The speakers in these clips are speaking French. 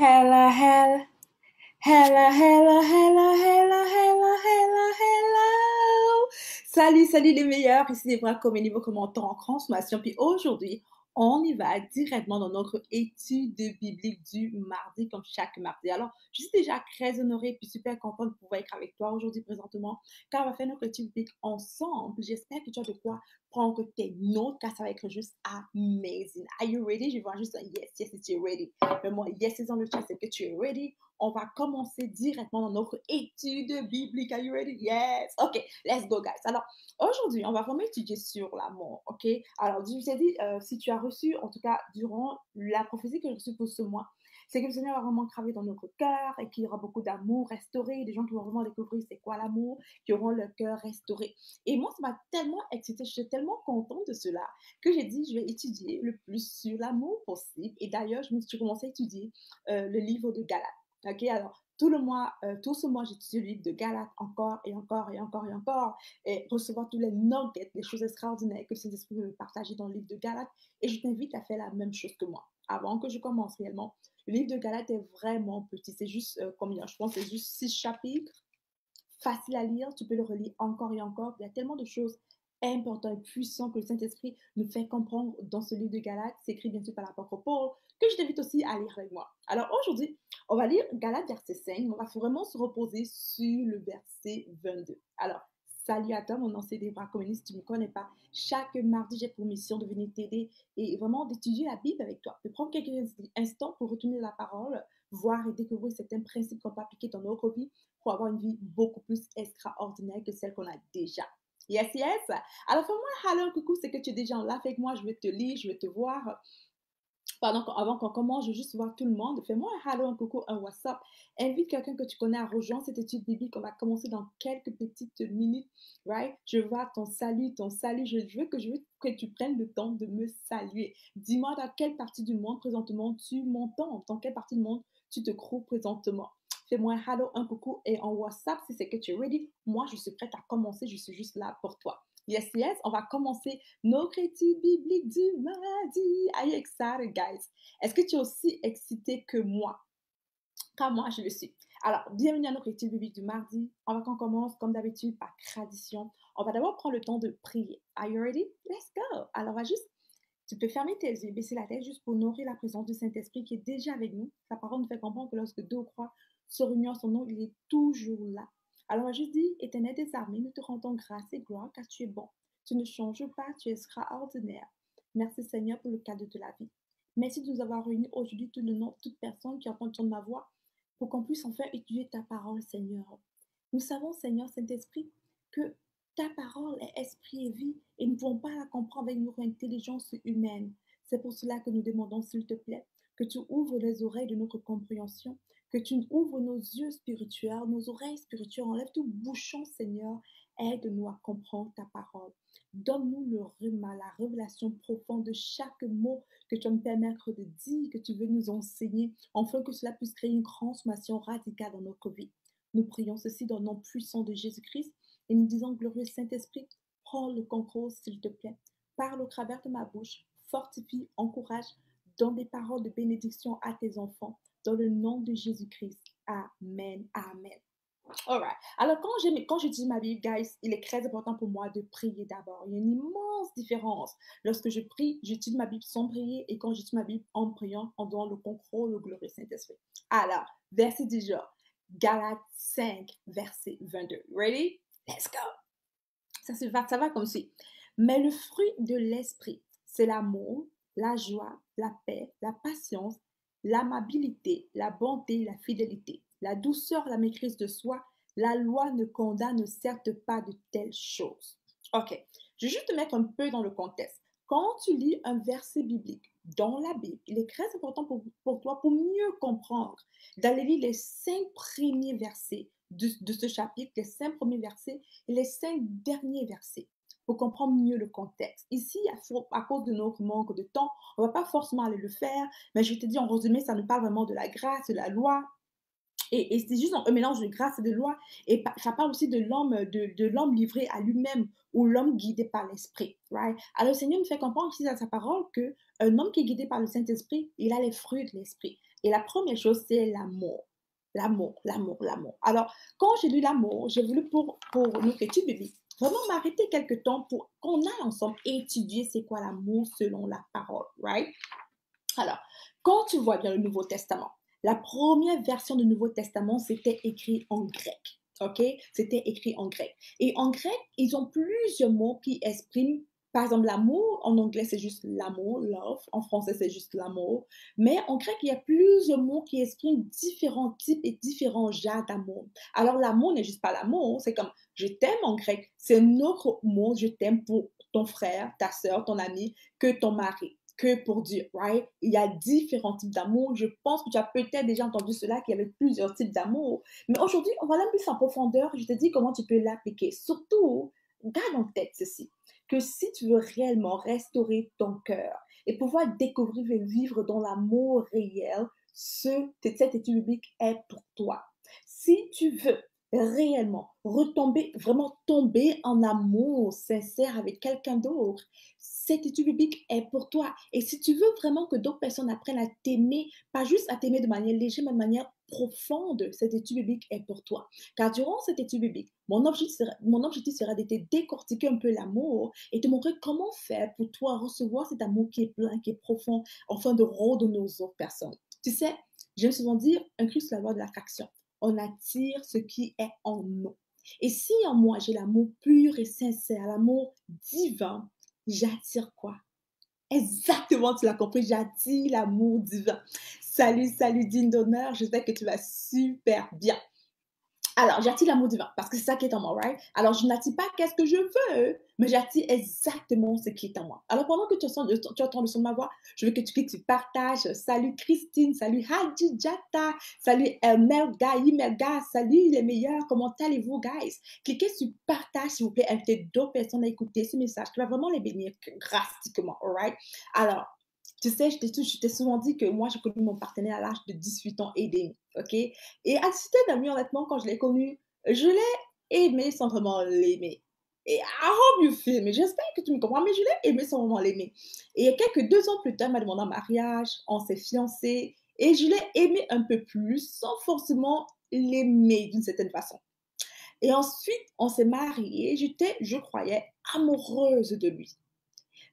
Hello, hello, hello, hello, hello, hello, hello, hello, hello. Salut les meilleurs, ici Débra comme niveau commentaire en transformation. Puis aujourd'hui, on y va directement dans notre étude biblique du mardi, comme chaque mardi. Alors, je suis déjà très honorée puis super contente de pouvoir être avec toi aujourd'hui présentement, car on va faire notre étude biblique ensemble. J'espère que tu as de quoi prendre tes notes, car ça va être juste amazing. Are you ready? Je vois juste un yes, yes, tu es ready. Mais moi, yes, c'est dans le chat, c'est que tu es ready. On va commencer directement dans notre étude biblique. Are you ready? Yes. OK, let's go, guys. Alors, aujourd'hui, on va vraiment étudier sur l'amour, OK? Alors, je vous ai dit, si tu as reçu, en tout cas, durant la prophétie que j'ai reçue pour ce mois, c'est que le Seigneur va vraiment travailler dans notre cœur et qu'il y aura beaucoup d'amour restauré, des gens qui vont vraiment découvrir c'est quoi l'amour, qui auront le cœur restauré. Et moi, ça m'a tellement excitée, je suis tellement contente de cela que j'ai dit, je vais étudier le plus sur l'amour possible. Et d'ailleurs, je me suis commencé à étudier le livre de Galates. OK, alors, tout ce mois, j'étudie le livre de Galates encore et encore et encore et encore, et recevoir tous les nuggets, les choses extraordinaires que le Saint-Esprit veut partager dans le livre de Galates. Et je t'invite à faire la même chose que moi. Avant que je commence réellement, le livre de Galates est vraiment petit. C'est juste combien? Je pense que c'est juste 6 chapitres, facile à lire. Tu peux le relire encore et encore. Il y a tellement de choses importantes et puissantes que le Saint-Esprit nous fait comprendre dans ce livre de Galates. C'est écrit bien sûr par l'apôtre Paul, que je t'invite aussi à lire avec moi. Alors aujourd'hui, on va lire Galates verset 5. On va vraiment se reposer sur le verset 22. Alors, salut à toi, mon ancien Débra communiste, si tu ne me connais pas. Chaque mardi, j'ai pour mission de venir t'aider et vraiment d'étudier la Bible avec toi, de prendre quelques instants pour retourner la parole, voir et découvrir certains principes qu'on peut appliquer dans notre vie pour avoir une vie beaucoup plus extraordinaire que celle qu'on a déjà. Yes, yes. Alors, fais-moi un hello, coucou, c'est que tu es déjà en live avec moi, je vais te lire, je vais te voir. Pardon, avant qu'on commence, je veux juste voir tout le monde. Fais-moi un hello, un coucou, un WhatsApp. Invite quelqu'un que tu connais à rejoindre cette étude biblique. On va commencer dans quelques petites minutes, right? Je vois ton salut, ton salut. Je veux que tu prennes le temps de me saluer. Dis-moi dans quelle partie du monde présentement tu m'entends, dans quelle partie du monde tu te trouves présentement. Fais-moi un hello, un coucou et en WhatsApp si c'est que tu es ready. Moi, je suis prête à commencer. Je suis juste là pour toi. Yes, yes, on va commencer notre étude biblique du mardi. Are you excited, guys? Est-ce que tu es aussi excité que moi? Car moi, je le suis. Alors, bienvenue à notre étude biblique du mardi. On va qu'on commence, comme d'habitude, par tradition. On va d'abord prendre le temps de prier. Are you ready? Let's go! Alors, on va juste, tu peux fermer tes yeux, baisser la tête juste pour nourrir la présence du Saint-Esprit qui est déjà avec nous. Sa parole nous fait comprendre que lorsque deux ou trois se réunissent en son nom, il est toujours là. Alors, on va juste dire, Éternel des armées, nous te rendons grâce et gloire car tu es bon. Tu ne changes pas, tu es extraordinaire. Merci Seigneur pour le cadeau de la vie. Merci de nous avoir réunis aujourd'hui tout le nom, toute personne qui entend ma voix pour qu'on puisse enfin étudier ta parole, Seigneur. Nous savons, Seigneur Saint-Esprit, que ta parole est esprit et vie et nous ne pouvons pas la comprendre avec notre intelligence humaine. C'est pour cela que nous demandons, s'il te plaît, que tu ouvres les oreilles de notre compréhension, que tu ouvres nos yeux spirituels, nos oreilles spirituelles, enlève tout bouchon, Seigneur, aide-nous à comprendre ta parole. Donne-nous la révélation profonde de chaque mot que tu vas me permettre de dire, que tu veux nous enseigner, afin que cela puisse créer une transformation radicale dans notre vie. Nous prions ceci dans le nom puissant de Jésus-Christ et nous disons, glorieux Saint-Esprit, prends le contrôle, s'il te plaît. Parle au travers de ma bouche, fortifie, encourage, donne des paroles de bénédiction à tes enfants, dans le nom de Jésus-Christ. Amen, amen. Alright. Alors, quand j'utilise ma Bible, guys, il est très important pour moi de prier d'abord. Il y a une immense différence. Lorsque je prie, j'utilise ma Bible sans prier et quand j'utilise ma Bible en priant, en donnant le contrôle au glorieux Saint-Esprit. Alors, verset du jour. Galates 5, verset 22. Ready? Let's go! Ça va comme suit. Mais le fruit de l'esprit, c'est l'amour, la joie, la paix, la patience, l'amabilité, la bonté, la fidélité, la douceur, la maîtrise de soi. La loi ne condamne certes pas de telles choses. Ok, je vais juste te mettre un peu dans le contexte. Quand tu lis un verset biblique dans la Bible, il est très important pour toi, pour mieux comprendre, d'aller lire les 5 premiers versets de ce chapitre, les 5 premiers versets et les 5 derniers versets pour comprendre mieux le contexte. Ici, à cause de notre manque de temps, on ne va pas forcément aller le faire, mais je te dis en résumé, ça nous parle vraiment de la grâce, de la loi, et c'est juste un mélange de grâce et de loi. Et ça parle aussi de l'homme livré à lui-même ou l'homme guidé par l'esprit. Right? Alors, le Seigneur nous fait comprendre ici dans sa parole qu'un homme qui est guidé par le Saint-Esprit, il a les fruits de l'esprit. Et la première chose, c'est l'amour. L'amour, l'amour, l'amour. Alors, quand j'ai lu l'amour, j'ai voulu pour notre étude biblique, vraiment m'arrêter quelque temps pour qu'on aille ensemble étudier c'est quoi l'amour selon la parole, right? Alors, quand tu vois bien le Nouveau Testament, la première version du Nouveau Testament, c'était écrit en grec. OK? C'était écrit en grec. Et en grec, ils ont plusieurs mots qui expriment, par exemple, l'amour. En anglais, c'est juste l'amour, love. En français, c'est juste l'amour. Mais en grec, il y a plusieurs mots qui expriment différents types et différents genres d'amour. Alors, l'amour n'est juste pas l'amour. C'est comme je t'aime en grec. C'est un autre mot, je t'aime pour ton frère, ta soeur, ton ami, que ton mari que pour Dieu, right? Il y a différents types d'amour. Je pense que tu as peut-être déjà entendu cela, qu'il y avait plusieurs types d'amour. Mais aujourd'hui, on va aller plus en profondeur. Je te dis comment tu peux l'appliquer. Surtout, garde en tête ceci, que si tu veux réellement restaurer ton cœur et pouvoir découvrir et vivre dans l'amour réel, cette étude biblique est pour toi. Si tu veux réellement retomber, vraiment tomber en amour sincère avec quelqu'un d'autre, cette étude biblique est pour toi. Et si tu veux vraiment que d'autres personnes apprennent à t'aimer, pas juste à t'aimer de manière légère, mais de manière profonde, cette étude biblique est pour toi. Car durant cette étude biblique, mon objectif sera de te décortiquer un peu l'amour et te montrer comment faire pour toi recevoir cet amour qui est plein, qui est profond, afin de redonner aux autres personnes. Tu sais, j'aime souvent dire, un Christ, c'est la loi de l'attraction. On attire ce qui est en nous. Et si en moi, j'ai l'amour pur et sincère, l'amour divin, j'attire quoi? Exactement, tu l'as compris, j'attire l'amour divin. Salut, salut, digne d'honneur, j'espère que tu vas super bien. Alors, j'attire l'amour divin parce que c'est ça qui est en moi, right? Alors, je n'attire pas qu'est-ce que je veux, mais j'attire exactement ce qui est en moi. Alors, pendant que tu entends le son de ma voix, je veux que tu cliques sur partage. Salut Christine, salut Hadijata, salut Melga, Imelga, salut les meilleurs. Comment allez-vous, guys? Cliquez sur partage, s'il vous plaît. Invitez d'autres personnes à écouter ce message qui va vraiment les bénir drastiquement, alright? Alors, tu sais, je t'ai souvent dit que moi, j'ai connu mon partenaire à l'âge de 18 ans et demi, OK? Et à titre d'amis, honnêtement, quand je l'ai connu, je l'ai aimé sans vraiment l'aimer. Et I hope you feel me. J'espère que tu me comprends, mais je l'ai aimé sans vraiment l'aimer. Et quelques 2 ans plus tard, il m'a demandé en mariage, on s'est fiancés, et je l'ai aimé un peu plus, sans forcément l'aimer d'une certaine façon. Et ensuite, on s'est mariés, je croyais, amoureuse de lui.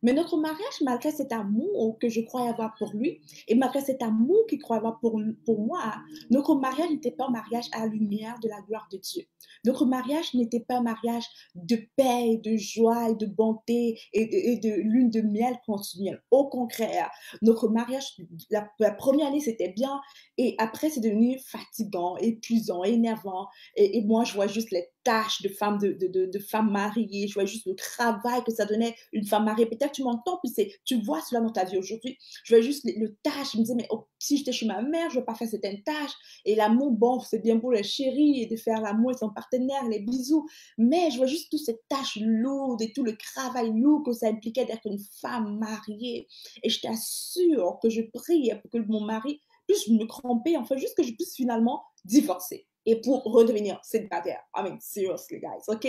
Mais notre mariage, malgré cet amour que je croyais avoir pour lui, et malgré cet amour qu'il croyait avoir pour moi, notre mariage n'était pas un mariage à la lumière de la gloire de Dieu. Notre mariage n'était pas un mariage de paix, et de joie et de bonté et de lune de miel continuelle. Au contraire, notre mariage, la première année, c'était bien, et après, c'est devenu fatigant, épuisant, énervant. Et moi, je vois juste les tâches de femmes, de femmes mariées, je vois juste le travail que ça donnait une femme mariée. Peut-être que tu m'entends, puis tu vois cela dans ta vie aujourd'hui. Je vois juste le tâche, je me disais, mais oh, si j'étais chez ma mère, je ne vais pas faire certaines tâches. Et l'amour, bon, c'est bien beau les chéris et de faire l'amour et son partenaire, les bisous. Mais je vois juste toutes ces tâches lourdes et tout le travail lourd que ça impliquait d'être une femme mariée. Et je t'assure que je priais pour que mon mari puisse me cramper, enfin, juste que je puisse finalement divorcer et pour redevenir célibataire. I mean, seriously, guys, ok?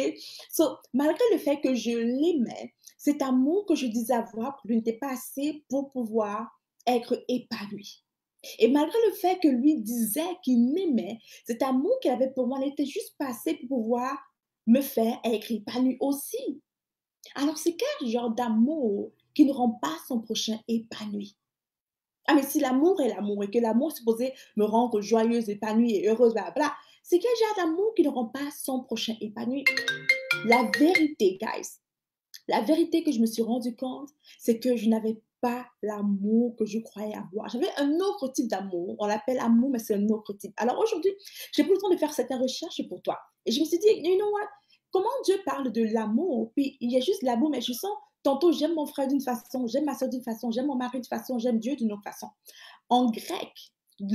So, malgré le fait que je l'aimais, cet amour que je disais avoir n'était pas assez pour pouvoir être épanoui. Et malgré le fait que lui disait qu'il m'aimait, cet amour qu'il avait pour moi n'était juste pas assez pour pouvoir me faire être épanoui aussi. Alors, c'est quel genre d'amour qui ne rend pas son prochain épanoui? Ah, mais si l'amour est l'amour et que l'amour est supposé me rendre joyeuse, épanouie et heureuse, blablabla, c'est quel genre d'amour qui ne rend pas son prochain épanoui? La vérité, guys, la vérité que je me suis rendu compte, c'est que je n'avais pas l'amour que je croyais avoir. J'avais un autre type d'amour. On l'appelle amour, mais c'est un autre type. Alors aujourd'hui, j'ai pris le temps de faire certaines recherches pour toi. Et je me suis dit, you know what? Comment Dieu parle de l'amour? Puis il y a juste l'amour, mais je sens, tantôt j'aime mon frère d'une façon, j'aime ma soeur d'une façon, j'aime mon mari d'une façon, j'aime Dieu d'une autre façon. En grec,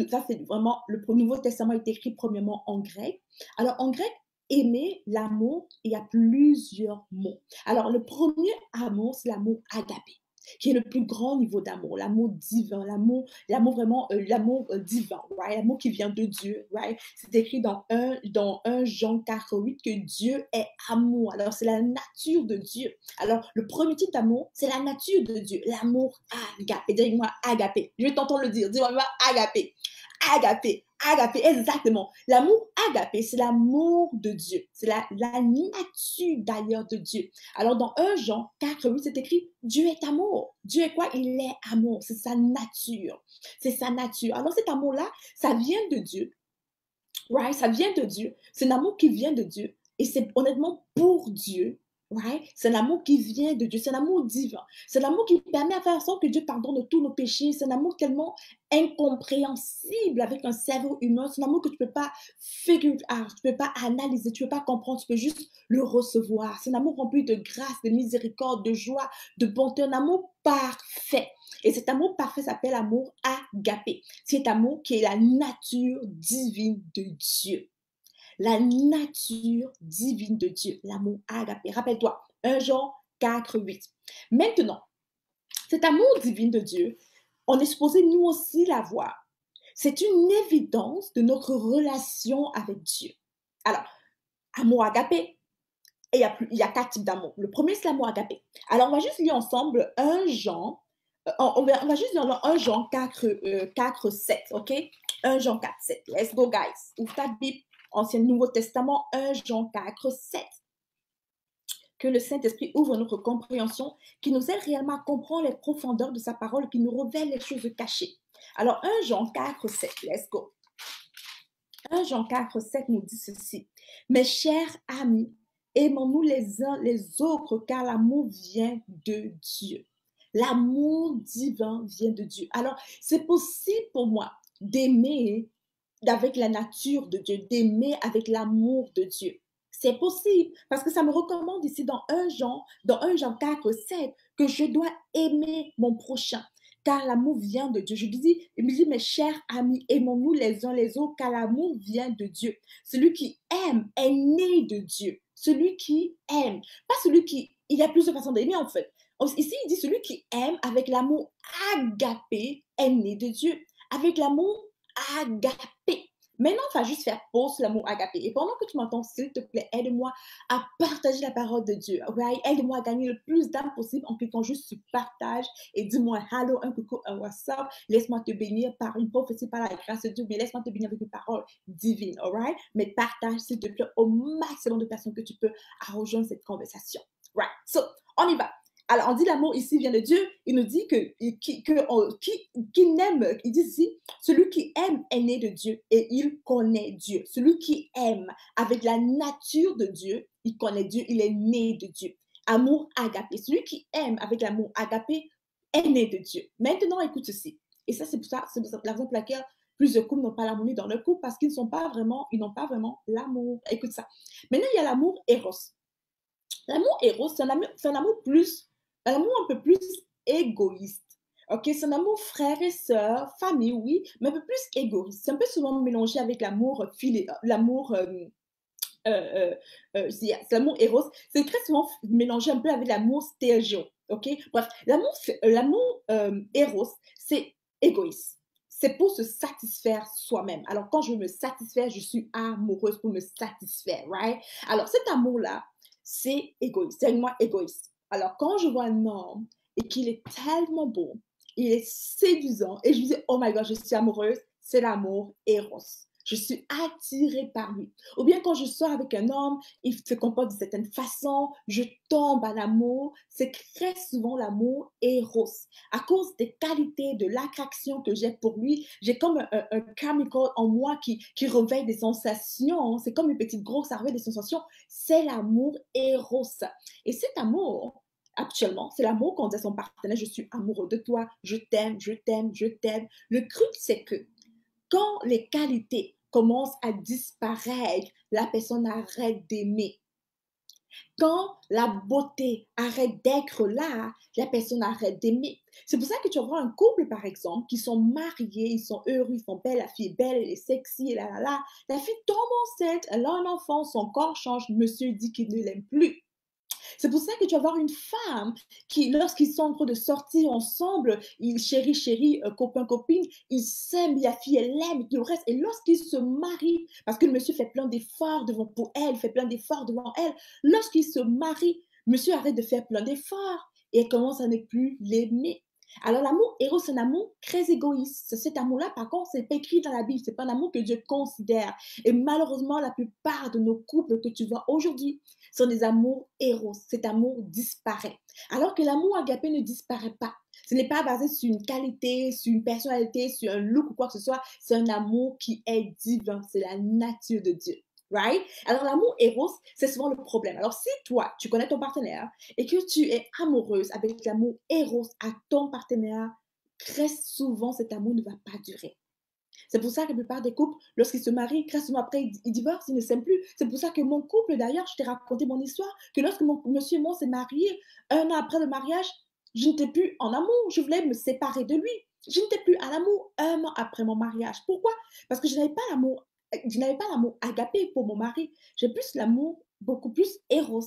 ça c'est vraiment, le Nouveau Testament est écrit premièrement en grec. Alors en grec, aimer, l'amour, il y a plusieurs mots. Alors le premier amour, c'est l'amour agapé. qui est le plus grand niveau d'amour, l'amour divin, l'amour vraiment, l'amour divin, right? L'amour qui vient de Dieu, right? C'est écrit dans un Jean 4:8 que Dieu est amour. Alors, c'est la nature de Dieu. Alors, le premier type d'amour, c'est la nature de Dieu, l'amour agapé. Dis-moi agapé. Je vais t'entendre le dire. Dis-moi agapé. Agapé, agapé, exactement. L'amour agapé, c'est l'amour de Dieu. C'est la nature d'ailleurs de Dieu. Alors, dans 1 Jean 4:8, c'est écrit Dieu est amour. Dieu est quoi? Il est amour. C'est sa nature. C'est sa nature. Alors, cet amour-là, ça vient de Dieu. Right? Ça vient de Dieu. C'est un amour qui vient de Dieu. Et c'est honnêtement pour Dieu. Right? C'est un amour qui vient de Dieu. C'est un amour divin. C'est un amour qui permet à faire en sorte que Dieu pardonne tous nos péchés. C'est un amour tellement incompréhensible avec un cerveau humain. C'est un amour que tu ne peux pas figure out, tu ne peux pas analyser, tu ne peux pas comprendre, tu peux juste le recevoir. C'est un amour rempli de grâce, de miséricorde, de joie, de bonté. Un amour parfait. Et cet amour parfait s'appelle amour agapé. C'est amour qui est la nature divine de Dieu. La nature divine de Dieu, l'amour agapé. Rappelle-toi, 1 Jean 4:8. Maintenant, cet amour divin de Dieu, on est supposé nous aussi l'avoir. C'est une évidence de notre relation avec Dieu. Alors, amour agapé, et il y a 4 types d'amour. Le premier, c'est l'amour agapé. Alors, on va juste lire ensemble 1 Jean, on va juste lire 1 Jean 4, 7, ok? 1 Jean 4, 7. Let's go, guys. Ouvre ta Bible, Ancien Nouveau Testament, 1 Jean 4, 7. Que le Saint-Esprit ouvre notre compréhension, qui nous aide réellement à comprendre les profondeurs de sa parole, qui nous révèle les choses cachées. Alors, 1 Jean 4, 7, let's go. 1 Jean 4, 7 nous dit ceci. Mes chers amis, aimons-nous les uns les autres, car l'amour vient de Dieu. L'amour divin vient de Dieu. Alors, c'est possible pour moi d'aimer avec la nature de Dieu, d'aimer avec l'amour de Dieu. C'est possible parce que ça me recommande ici dans 1 Jean 4, 7 que je dois aimer mon prochain car l'amour vient de Dieu. Il me dit, mes chers amis, aimons-nous les uns les autres car l'amour vient de Dieu. Celui qui aime est né de Dieu. Celui qui aime, pas celui qui... Il y a plusieurs façons d'aimer en fait. Ici, il dit celui qui aime avec l'amour agapé est né de Dieu. Avec l'amour agapé. Maintenant, on va juste faire pause sur l'amour agapé. Et pendant que tu m'entends, s'il te plaît, aide-moi à partager la parole de Dieu. Right? Aide-moi à gagner le plus d'âmes possible en cliquant juste sur partage et dis-moi hello, un coucou, un WhatsApp. Laisse-moi te bénir par une prophétie, par la grâce de Dieu, mais laisse-moi te bénir avec une parole divine. Alright? Mais partage, s'il te plaît, au maximum de personnes que tu peux à rejoindre cette conversation. Right? So, on y va. Alors, on dit l'amour ici vient de Dieu. Il nous dit qui n'aime, il dit ici, celui qui aime est né de Dieu et il connaît Dieu. Celui qui aime avec la nature de Dieu, il connaît Dieu, il est né de Dieu. Amour agapé. Celui qui aime avec l'amour agapé est né de Dieu. Maintenant, écoute ceci. Et ça, c'est la raison pour laquelle plusieurs couples n'ont pas l'harmonie dans leur couple parce qu'ils n'ont pas vraiment l'amour. Écoute ça. Maintenant, il y a l'amour éros. L'amour éros, c'est un amour un peu plus égoïste. Ok, c'est un amour frère et sœur, famille, oui, mais un peu plus égoïste. C'est un peu souvent mélangé avec l'amour c'est l'amour éros. C'est très souvent mélangé un peu avec l'amour stégio. Ok, bref, l'amour éros, c'est égoïste. C'est pour se satisfaire soi-même. Alors, quand je veux me satisfaire, je suis amoureuse pour me satisfaire, right? Alors, cet amour-là, c'est égoïste, c'est moi égoïste. Alors, quand je vois un homme et qu'il est tellement beau, il est séduisant, et je me dis, oh my God, je suis amoureuse, c'est l'amour éros. Je suis attirée par lui. Ou bien quand je sors avec un homme, il se comporte d'une certaine façon, je tombe en amour. C'est très souvent l'amour éros. À cause des qualités, de l'attraction que j'ai pour lui, j'ai comme un chemical en moi qui réveille des sensations. C'est comme une petite grosse, ça réveille des sensations. C'est l'amour éros. Et cet amour, actuellement, c'est l'amour qu'on dit à son partenaire, je suis amoureux de toi, je t'aime, je t'aime, je t'aime. Le truc, c'est que quand les qualités commencent à disparaître, la personne arrête d'aimer. Quand la beauté arrête d'être là, la personne arrête d'aimer. C'est pour ça que tu vas voir un couple, par exemple, qui sont mariés, ils sont heureux, ils sont belles, la fille est belle, elle est sexy, et là. La fille tombe enceinte, elle a un enfant, son corps change, monsieur dit qu'il ne l'aime plus. C'est pour ça que tu vas voir une femme qui, lorsqu'ils sont en train de sortir ensemble, ils chéri, chéri, copain, copine, ils s'aiment, la fille, elle l'aime, et tout le reste. Et lorsqu'ils se marient, parce que le monsieur fait plein d'efforts devant pour elle, fait plein d'efforts devant elle, lorsqu'ils se marient, monsieur arrête de faire plein d'efforts et elle commence à ne plus l'aimer. Alors l'amour héros, c'est un amour très égoïste. Cet amour-là, par contre, c'est pas écrit dans la Bible. C'est pas un amour que Dieu considère. Et malheureusement, la plupart de nos couples que tu vois aujourd'hui sont des amours héros. Cet amour disparaît. Alors que l'amour agapé ne disparaît pas. Ce n'est pas basé sur une qualité, sur une personnalité, sur un look ou quoi que ce soit. C'est un amour qui est divin. C'est la nature de Dieu. Right? Alors, l'amour héros, c'est souvent le problème. Alors, si toi, tu connais ton partenaire et que tu es amoureuse avec l'amour héros à ton partenaire, très souvent, cet amour ne va pas durer. C'est pour ça que la plupart des couples, lorsqu'ils se marient, très souvent après, ils divorcent, ils ne s'aiment plus. C'est pour ça que mon couple, d'ailleurs, je t'ai raconté mon histoire, que lorsque mon monsieur et moi s'est mariés, un an après le mariage, je n'étais plus en amour. Je voulais me séparer de lui. Je n'étais plus en amour un an après mon mariage. Pourquoi? Parce que je n'avais pas l'amour agapé pour mon mari. J'ai plus l'amour beaucoup plus héros.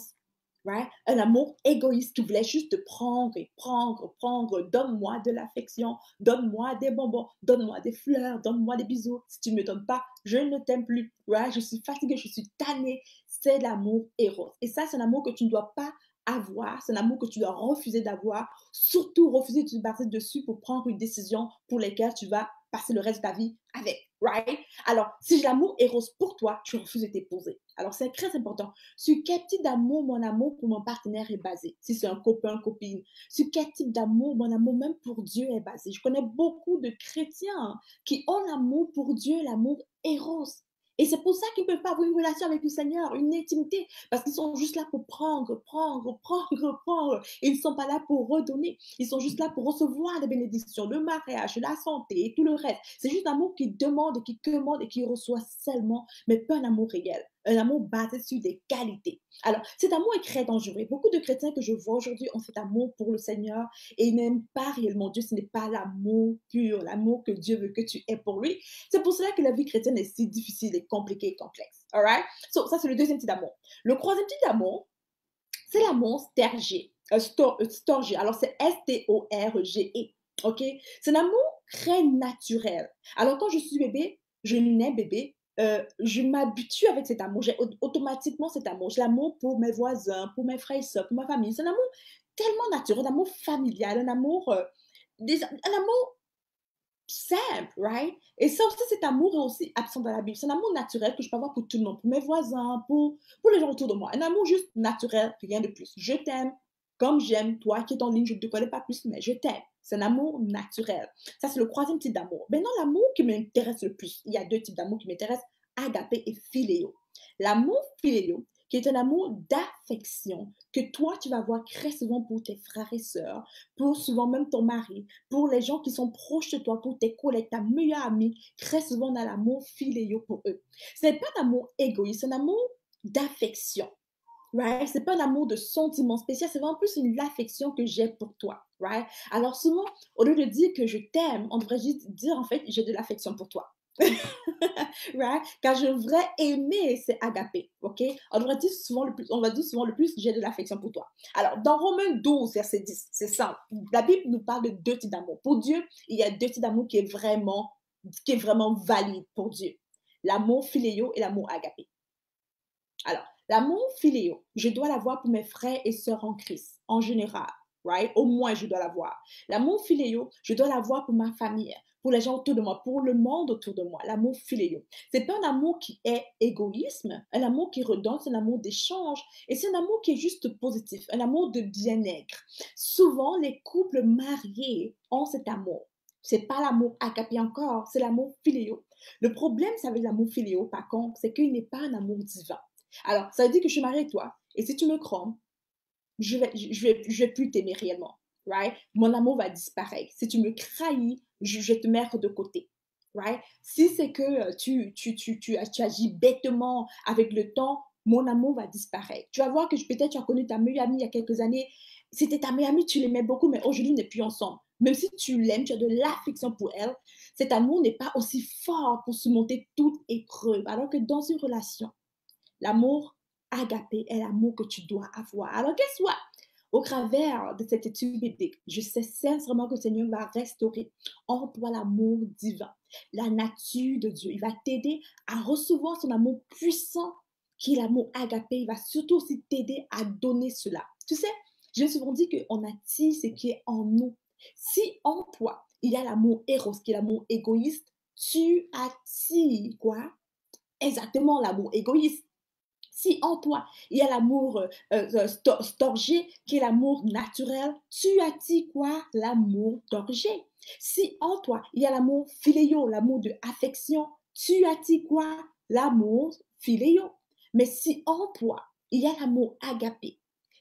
Right? Un amour égoïste qui voulait juste te prendre et prendre, prendre. Donne-moi de l'affection, donne-moi des bonbons, donne-moi des fleurs, donne-moi des bisous. Si tu ne me donnes pas, je ne t'aime plus. Right? Je suis fatiguée, je suis tannée. C'est l'amour héros. Et ça, c'est un amour que tu ne dois pas avoir. C'est un amour que tu dois refuser d'avoir. Surtout, refuser de te baser dessus pour prendre une décision pour laquelle tu vas passer le reste de ta vie avec. Right? Alors, si j'ai l'amour héros pour toi, tu refuses de t'épouser. Alors, c'est très important. Sur quel type d'amour mon amour pour mon partenaire est basé? Si c'est un copain, copine. Sur quel type d'amour mon amour même pour Dieu est basé? Je connais beaucoup de chrétiens qui ont l'amour pour Dieu, l'amour héros. Et c'est pour ça qu'ils ne peuvent pas avoir une relation avec le Seigneur, une intimité, parce qu'ils sont juste là pour prendre, prendre, prendre, prendre. Ils ne sont pas là pour redonner. Ils sont juste là pour recevoir les bénédictions, le mariage, la santé et tout le reste. C'est juste un amour qui demande et qui commande et qui reçoit seulement, mais pas un amour réel. Un amour basé sur des qualités. Alors, cet amour est très dangereux. Beaucoup de chrétiens que je vois aujourd'hui ont cet amour pour le Seigneur et ils n'aiment pas réellement Dieu. Ce n'est pas l'amour pur, l'amour que Dieu veut que tu aies pour lui. C'est pour cela que la vie chrétienne est si difficile et compliquée et complexe. All right? So, ça, c'est le deuxième type d'amour. Le troisième type d'amour, c'est l'amour storgé. Alors, c'est S-T-O-R-G-E. OK? C'est un amour très naturel. Alors, quand je suis bébé, je nais bébé, je m'habitue avec cet amour. J'ai automatiquement cet amour. J'ai l'amour pour mes voisins, pour mes frères et sœurs, pour ma famille. C'est un amour tellement naturel, un amour familial, un amour, un amour simple, right? Et ça aussi, cet amour est aussi absent dans la Bible. C'est un amour naturel que je peux avoir pour tout le monde, pour mes voisins, pour les gens autour de moi. Un amour juste naturel, rien de plus. Je t'aime comme j'aime toi qui es en ligne, je ne te connais pas plus, mais je t'aime. C'est un amour naturel. Ça, c'est le troisième type d'amour. Maintenant, l'amour qui m'intéresse le plus, il y a deux types d'amour qui m'intéressent, agapé et philéo. L'amour philéo, qui est un amour d'affection que toi, tu vas avoir très souvent pour tes frères et sœurs, pour souvent même ton mari, pour les gens qui sont proches de toi, pour tes collègues, ta meilleure amie, très souvent on a l'amour philéo pour eux. Ce n'est pas un amour égoïste, c'est un amour d'affection. Right? C'est pas un amour de sentiment spécial, c'est vraiment plus une affection que j'ai pour toi. Right? Alors souvent, au lieu de dire que je t'aime, on devrait juste dire en fait, j'ai de l'affection pour toi. Right? Car je devrais aimer, c'est agapé. OK? On devrait dire souvent le plus, on va dire souvent le plus, j'ai de l'affection pour toi. Alors, dans Romains 12, verset 10, c'est simple. La Bible nous parle de deux types d'amour. Pour Dieu, il y a deux types d'amour qui est vraiment valide pour Dieu. L'amour philéo et l'amour agapé. Alors, l'amour philéo, je dois l'avoir pour mes frères et sœurs en Christ, en général. Right? Au moins, je dois l'avoir. L'amour philéo, je dois l'avoir pour ma famille, pour les gens autour de moi, pour le monde autour de moi. L'amour philéo. C'est pas un amour qui est égoïsme, un amour qui redonne, c'est un amour d'échange et c'est un amour qui est juste positif, un amour de bien-être. Souvent, les couples mariés ont cet amour. C'est pas l'amour agapé encore, c'est l'amour philéo. Le problème, c'est avec l'amour philéo, par contre, c'est qu'il n'est pas un amour divin. Alors, ça veut dire que je suis mariée avec toi. Et si tu me cromes, je vais plus t'aimer réellement. Right? Mon amour va disparaître. Si tu me trahis, je vais te mettre de côté. Right? Si c'est que tu agis bêtement avec le temps, mon amour va disparaître. Tu vas voir que peut-être tu as connu ta meilleure amie il y a quelques années. C'était ta meilleure amie, tu l'aimais beaucoup, mais aujourd'hui, on n'est plus ensemble. Même si tu l'aimes, tu as de l'affection pour elle, cet amour n'est pas aussi fort pour surmonter toute épreuve. Alors que dans une relation, l'amour agapé est l'amour que tu dois avoir. Alors, qu'est-ce que au travers de cette étude biblique, je sais sincèrement que le Seigneur va restaurer en toi l'amour divin, la nature de Dieu. Il va t'aider à recevoir son amour puissant qui est l'amour agapé. Il va surtout aussi t'aider à donner cela. Tu sais, j'ai souvent dit qu'on attire ce qui est en nous. Si en toi, il y a l'amour éros, qui est l'amour égoïste, tu attires quoi? Exactement l'amour égoïste. Si en toi, il y a l'amour storgé, qui est l'amour naturel, tu attires quoi? L'amour torgé. Si en toi, il y a l'amour philéo, l'amour de affection, tu attires quoi? L'amour philéo. Mais si en toi, il y a l'amour agapé,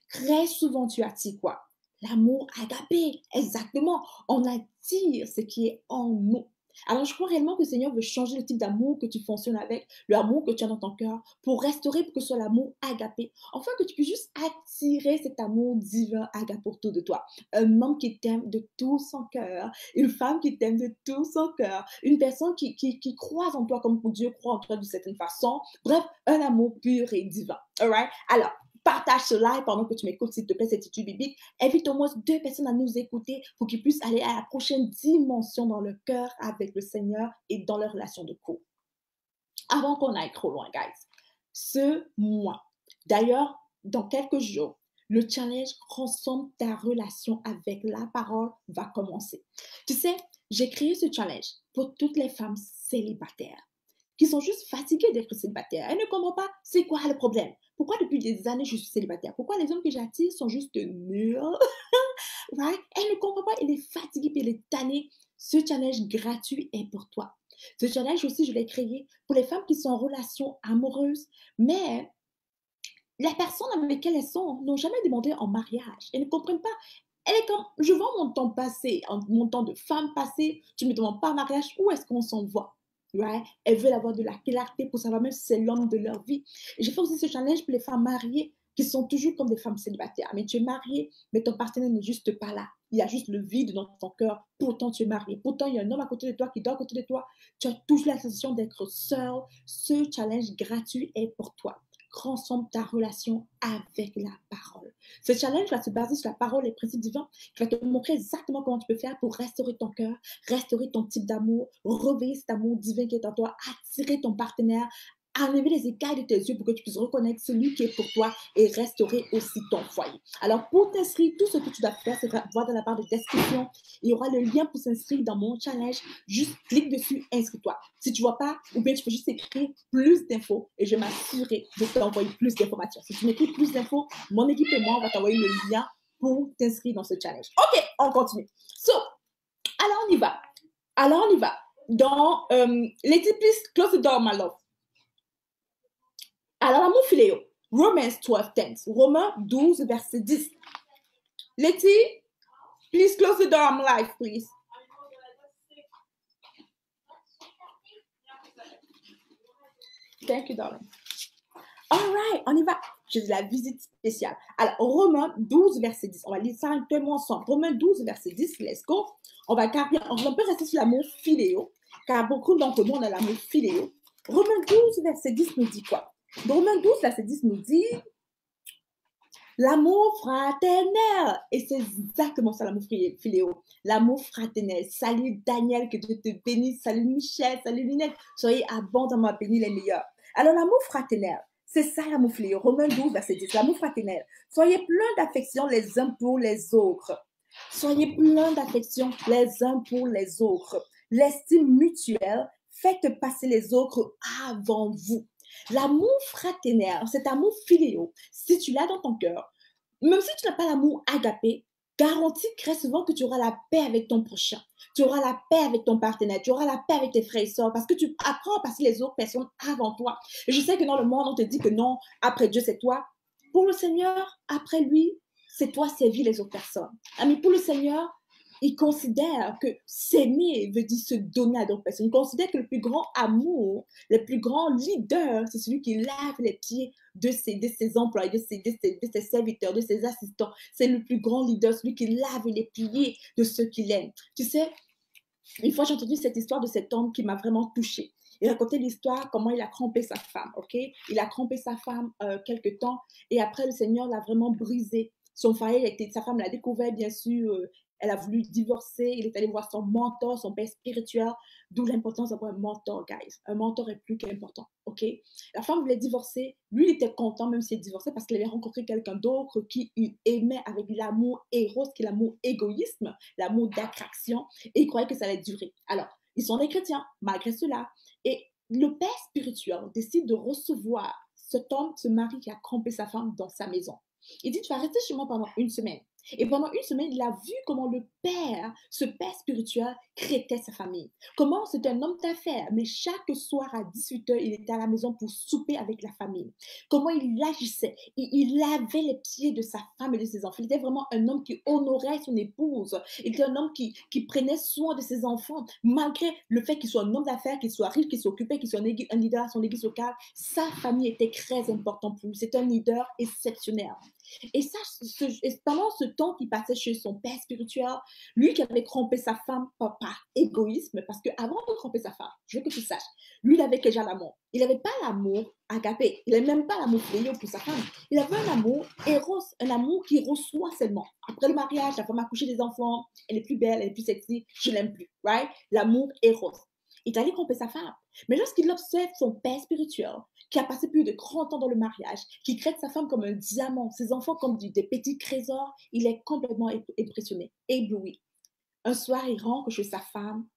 très souvent tu attires quoi? L'amour agapé, exactement. On attire ce qui est en nous. Alors, je crois réellement que le Seigneur veut changer le type d'amour que tu fonctionnes avec, l'amour que tu as dans ton cœur, pour restaurer, pour que ce soit l'amour agapé. Enfin, que tu puisses juste attirer cet amour divin agapé autour de toi. Un homme qui t'aime de tout son cœur, une femme qui t'aime de tout son cœur, une personne qui croit en toi comme Dieu croit en toi d'une certaine façon. Bref, un amour pur et divin. Alright? Alors, partage ce live pendant que tu m'écoutes, s'il te plaît, cette étude biblique. Invite au moins 2 personnes à nous écouter pour qu'ils puissent aller à la prochaine dimension dans le cœur avec le Seigneur et dans leur relation de couple. Avant qu'on aille trop loin, guys, ce mois, d'ailleurs, dans quelques jours, le challenge Transforme ta relation avec la parole va commencer. Tu sais, j'ai créé ce challenge pour toutes les femmes célibataires qui sont juste fatiguées d'être célibataires. Elles ne comprennent pas c'est quoi le problème. Pourquoi depuis des années je suis célibataire? Pourquoi les hommes que j'attire sont juste nuls? Right? Elle ne comprend pas, elle est fatiguée, puis elle est tannée. Ce challenge gratuit est pour toi. Ce challenge aussi, je l'ai créé pour les femmes qui sont en relation amoureuse, mais la personne avec laquelle elles sont n'ont jamais demandé en mariage. Elles ne comprennent pas. Elle est comme, je vois mon temps passé, mon temps de femme passé, tu ne me demandes pas en mariage, où est-ce qu'on s'en va? Right? Elles veulent avoir de la clarté pour savoir même si c'est l'homme de leur vie. Et j'ai fait aussi ce challenge pour les femmes mariées qui sont toujours comme des femmes célibataires. Mais tu es marié, mais ton partenaire n'est juste pas là. Il y a juste le vide dans ton cœur. Pourtant, tu es marié. Pourtant, il y a un homme à côté de toi qui dort à côté de toi. Tu as toujours la sensation d'être seul. Ce challenge gratuit est pour toi. Transforme ta relation avec la parole. Ce challenge va se baser sur la parole et les principes divins qui va te montrer exactement comment tu peux faire pour restaurer ton cœur, restaurer ton type d'amour, réveiller cet amour divin qui est en toi, attirer ton partenaire, enlever les écailles de tes yeux pour que tu puisses reconnaître celui qui est pour toi et restaurer aussi ton foyer. Alors, pour t'inscrire, tout ce que tu dois faire, c'est voir dans la barre de description. Il y aura le lien pour s'inscrire dans mon challenge. Juste clique dessus, inscris-toi. Si tu ne vois pas, ou bien tu peux juste écrire plus d'infos et je m'assurerai de t'envoyer plus d'informations. Si tu m'écris plus d'infos, mon équipe et moi, on va t'envoyer le lien pour t'inscrire dans ce challenge. OK, on continue. So, alors on y va. Alors on y va. Dans Let's please close the door, my love. Alors, l'amour philéo, Romans 12:10, Romains 12, verset 10. Letty, please close the door. I'm live, please. Thank you, darling. All right, on y va. J'ai de la visite spéciale. Alors, Romains 12, verset 10. On va lire ça un peu ensemble. Romains 12, verset 10, let's go. On peut rester sur l'amour philéo, car beaucoup d'entre nous, on a l'amour philéo. Romains 12, verset 10 nous dit quoi? Romains 12, verset 10 nous dit l'amour fraternel. Et c'est exactement ça, l'amour philéo. L'amour fraternel. Salut Daniel, que Dieu te bénisse. Salut Michel, salut Linette. Soyez abondamment bénis les meilleurs. Alors, l'amour fraternel, c'est ça l'amour philéo. Romains 12, verset 10. L'amour fraternel. Soyez pleins d'affection les uns pour les autres. Soyez pleins d'affection les uns pour les autres. L'estime mutuelle, faites passer les autres avant vous. L'amour fraternel, cet amour philéo, si tu l'as dans ton cœur, même si tu n'as pas l'amour agapé, garantis très souvent que tu auras la paix avec ton prochain. Tu auras la paix avec ton partenaire. Tu auras la paix avec tes frères et sœurs parce que tu apprends à passer les autres personnes avant toi. Et je sais que dans le monde, on te dit que non, après Dieu, c'est toi. Pour le Seigneur, après lui, c'est toi servir les autres personnes. Mais pour le Seigneur, il considère que s'aimer veut dire se donner à d'autres personnes. Il considère que le plus grand amour, le plus grand leader, c'est celui qui lave les pieds de ses employés, de ses serviteurs, de ses assistants. C'est le plus grand leader, celui qui lave les pieds de ceux qu'il aime. Tu sais, une fois j'ai entendu cette histoire de cet homme qui m'a vraiment touchée. Il racontait l'histoire, comment il a trompé sa femme, ok? Il a trompé sa femme quelque temps et après, le Seigneur l'a vraiment brisé. Son foyer, sa femme l'a découvert, bien sûr. Elle a voulu divorcer. Il est allé voir son mentor, son père spirituel. D'où l'importance d'avoir un mentor, guys. Un mentor est plus qu'important, ok? La femme voulait divorcer. Lui, il était content, même s'il divorçait, parce qu'il avait rencontré quelqu'un d'autre qui il aimait avec l'amour éros, qui est l'amour égoïsme, l'amour d'attraction, et il croyait que ça allait durer. Alors, ils sont des chrétiens, malgré cela. Et le père spirituel décide de recevoir cet homme, ce mari qui a trompé sa femme dans sa maison. Il dit, tu vas rester chez moi pendant une semaine. Et pendant une semaine, il a vu comment le père, ce père spirituel, traitait sa famille. Comment c'était un homme d'affaires, mais chaque soir à 18h, il était à la maison pour souper avec la famille. Comment il agissait. Il lavait les pieds de sa femme et de ses enfants. Il était vraiment un homme qui honorait son épouse. Il était un homme qui prenait soin de ses enfants, malgré le fait qu'il soit un homme d'affaires, qu'il soit riche, qu'il soit occupé, qu'il soit un leader à son église locale. Sa famille était très importante pour lui. C'est un leader exceptionnel. Et ça, pendant ce temps qu'il passait chez son père spirituel, lui qui avait trompé sa femme par égoïsme, parce qu'avant de tromper sa femme, je veux que tu saches, lui, il avait déjà l'amour. Il n'avait pas l'amour agapé. Il n'avait même pas l'amour fléau pour sa femme. Il avait un amour éros, un amour qui reçoit seulement. Après le mariage, la femme a couché des enfants, elle est plus belle, elle est plus sexy, je l'aime plus, right? L'amour éros. Il est allé tromper sa femme. Mais lorsqu'il observe son père spirituel, qui a passé plus de 30 ans dans le mariage, qui traite sa femme comme un diamant, ses enfants comme des petits trésors, il est complètement impressionné, ébloui. Un soir, il rentre chez sa femme,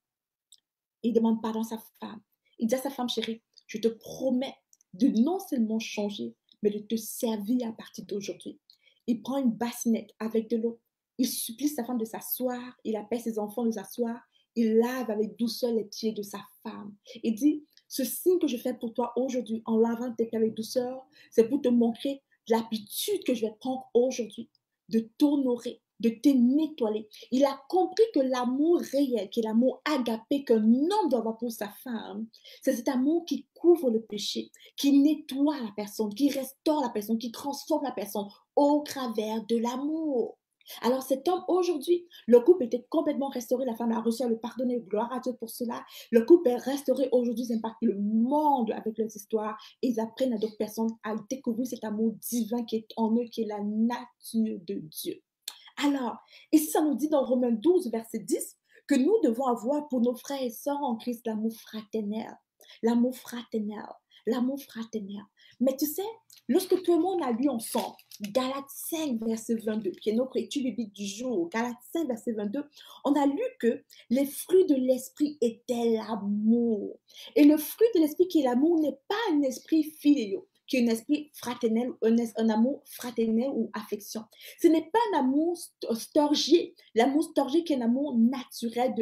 il demande pardon à sa femme. Il dit à sa femme, chérie, je te promets de non seulement changer, mais de te servir à partir d'aujourd'hui. Il prend une bassinette avec de l'eau. Il supplie sa femme de s'asseoir. Il appelle ses enfants de s'asseoir. Il lave avec douceur les pieds de sa femme. Il dit, ce signe que je fais pour toi aujourd'hui en lavant tes pieds avec douceur, c'est pour te montrer l'habitude que je vais prendre aujourd'hui de t'honorer, de te nettoyer. Il a compris que l'amour réel, qui est l'amour agapé qu'un homme doit avoir pour sa femme, c'est cet amour qui couvre le péché, qui nettoie la personne, qui restaure la personne, qui transforme la personne au travers de l'amour. Alors cet homme, aujourd'hui, le couple était complètement restauré, la femme a reçu à le pardonner, gloire à Dieu pour cela. Le couple est restauré aujourd'hui, ils impactent le monde avec leurs histoires et ils apprennent à d'autres personnes à découvrir cet amour divin qui est en eux, qui est la nature de Dieu. Alors, ici, ça nous dit dans Romains 12, verset 10, que nous devons avoir pour nos frères et sœurs en Christ l'amour fraternel. L'amour fraternel. L'amour fraternel. Mais tu sais, lorsque tout le monde a lu ensemble, Galates 5, verset 22, qui est notre étude biblique du jour, Galates 5, verset 22, on a lu que les fruits de l'esprit étaient l'amour. Et le fruit de l'esprit qui est l'amour n'est pas un esprit philéo, qui est un esprit fraternel, un amour fraternel ou affection. Ce n'est pas un amour storgé. L'amour storgé qui est un amour naturel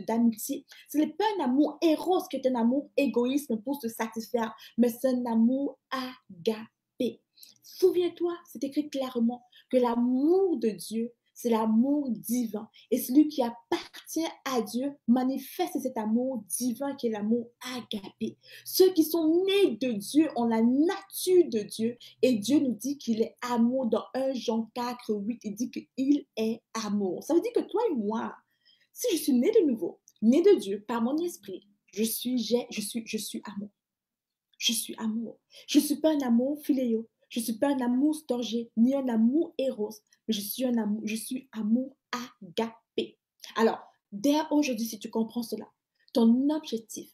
d'amitié. Ce n'est pas un amour éros qui est un amour égoïsme pour se satisfaire, mais c'est un amour agapé. Souviens-toi, c'est écrit clairement que l'amour de Dieu, c'est l'amour divin. Et celui qui appartient à Dieu manifeste cet amour divin qui est l'amour agapé. Ceux qui sont nés de Dieu ont la nature de Dieu. Et Dieu nous dit qu'il est amour. Dans 1 Jean 4, 8, il dit qu'il est amour. Ça veut dire que toi et moi, si je suis né de nouveau, né de Dieu par mon esprit, je suis amour. Je suis amour. Je ne suis pas un amour philéo. Je ne suis pas un amour storgé, ni un amour éros, mais je suis amour agapé. Alors, dès aujourd'hui, si tu comprends cela, ton objectif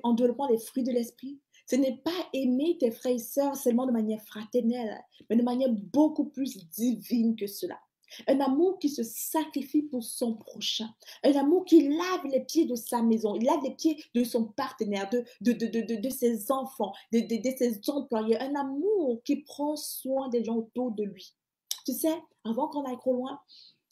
en développant les fruits de l'esprit, ce n'est pas aimer tes frères et sœurs seulement de manière fraternelle, mais de manière beaucoup plus divine que cela. Un amour qui se sacrifie pour son prochain. Un amour qui lave les pieds de sa maison. Il lave les pieds de son partenaire, de ses enfants, de ses employés. Un amour qui prend soin des gens autour de lui. Tu sais, avant qu'on aille trop loin,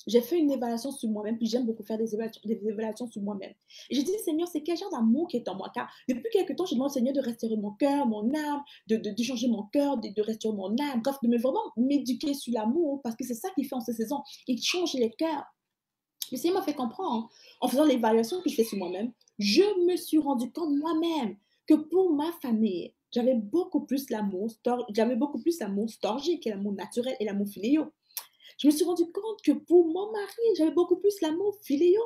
j'ai fait une évaluation sur moi-même, puis j'aime beaucoup faire des évaluations sur moi-même. Et j'ai dit, Seigneur, c'est quel genre d'amour qui est en moi? Car depuis quelque temps, je demande au Seigneur de restaurer mon cœur, mon âme, de changer mon cœur, de restaurer mon âme, bref, de me vraiment m'éduquer sur l'amour, parce que c'est ça qu'il fait en ces saisons. Il change les cœurs. Le Seigneur m'a fait comprendre, en faisant l'évaluation que je fais sur moi-même, je me suis rendu compte moi-même que pour ma famille, j'avais beaucoup plus l'amour storgé, qui est l'amour naturel et l'amour philéo. Je me suis rendu compte que pour mon mari, j'avais beaucoup plus l'amour philéo.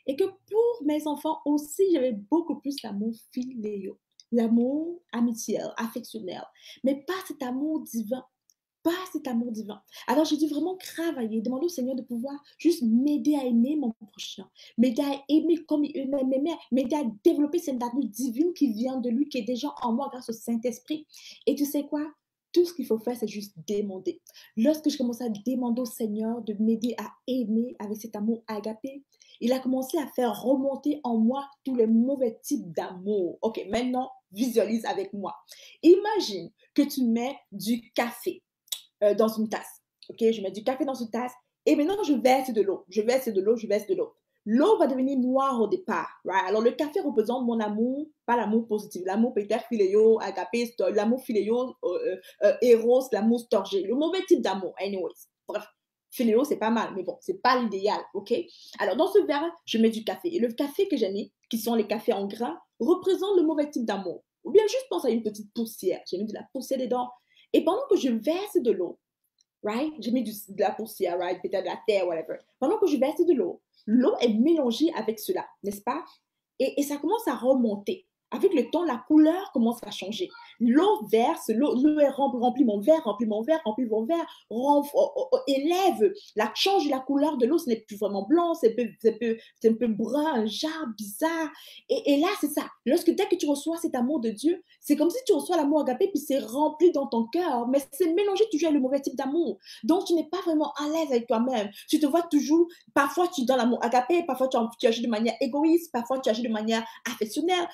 Et que pour mes enfants aussi, j'avais beaucoup plus l'amour filéo, l'amour amitiel, affectionnel, mais pas cet amour divin. Pas cet amour divin. Alors, j'ai dû vraiment travailler, demander au Seigneur de pouvoir juste m'aider à aimer mon prochain, m'aider à aimer comme il m'aimait, m'aider à développer cette amour divine qui vient de lui, qui est déjà en moi grâce au Saint-Esprit. Et tu sais quoi? Tout ce qu'il faut faire, c'est juste demander. Lorsque je commençais à demander au Seigneur de m'aider à aimer avec cet amour agapé, il a commencé à faire remonter en moi tous les mauvais types d'amour. Ok, maintenant, visualise avec moi. Imagine que tu mets du café dans une tasse. Ok, je mets du café dans une tasse et maintenant je verse de l'eau. Je verse de l'eau, je verse de l'eau. L'eau va devenir noire au départ. Right? Alors le café représente mon amour, pas l'amour positif. L'amour peut-être philéo, agapé, l'amour philéo, eros, l'amour storgé. Le mauvais type d'amour, anyways. Bref, philéo, c'est pas mal, mais bon, c'est pas l'idéal, ok? Alors dans ce verre, je mets du café. Et le café que j'ai mis, qui sont les cafés en grains, représente le mauvais type d'amour. Ou bien juste pense à une petite poussière. J'ai mis de la poussière dedans. Et pendant que je verse de l'eau, right? J'ai mis de la poussière, right? Peut-être de la terre, whatever. Pendant que je verse de l'eau est mélangée avec cela, n'est-ce pas? Et ça commence à remonter. Avec le temps, la couleur commence à changer. L'eau verse, l'eau est remplit mon verre, remplit mon verre, remplit mon verre, élève, change la couleur de l'eau, ce n'est plus vraiment blanc, c'est un peu brun, un genre bizarre. Et là, c'est ça. Dès que tu reçois cet amour de Dieu, c'est comme si tu reçois l'amour agapé, puis c'est rempli dans ton cœur, mais c'est mélangé toujours avec le mauvais type d'amour. Donc, tu n'es pas vraiment à l'aise avec toi-même. Tu te vois toujours, parfois tu es dans l'amour agapé, parfois tu agis de manière égoïste, parfois tu agis de manière affectionnelle.